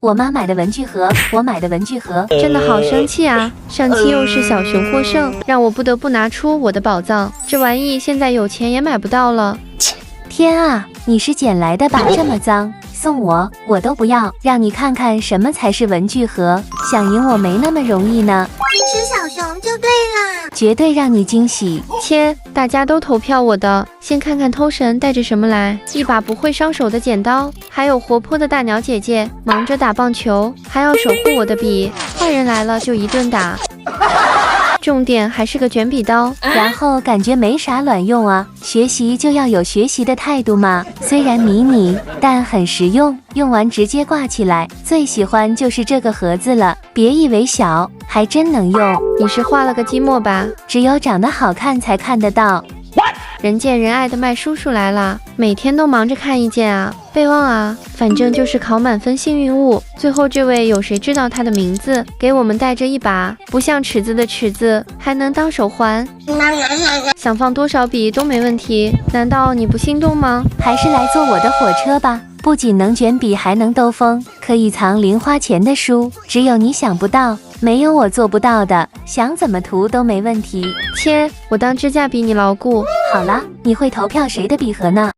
我妈买的文具盒，我买的文具盒。真的好生气啊！上期又是小熊获胜，让我不得不拿出我的宝藏。这玩意现在有钱也买不到了。天啊，你是捡来的吧？这么脏，送我都不要。让你看看什么才是文具盒，想赢我没那么容易呢。支持小熊就对啦，绝对让你惊喜。切，大家都投票我的。先看看偷神带着什么来，一把不会伤手的剪刀，还有活泼的大鸟姐姐忙着打棒球，还要守护我的笔。坏人来了就一顿打。重点还是个卷笔刀，然后感觉没啥卵用啊。学习就要有学习的态度嘛，虽然迷你，但很实用，用完直接挂起来。最喜欢就是这个盒子了，别以为小，还真能用。你是画了个积木吧？只有长得好看才看得到。人见人爱的麦叔叔来了，每天都忙着看一件啊，备忘啊，反正就是考满分幸运物。最后这位有谁知道他的名字？给我们带着一把不像尺子的尺子，还能当手环，想放多少笔都没问题。难道你不心动吗？还是来坐我的火车吧，不仅能卷笔，还能兜风，可以藏零花钱的书。只有你想不到，没有我做不到的，想怎么涂都没问题。切，我当支架比你牢固。好了，你会投票谁的笔盒呢？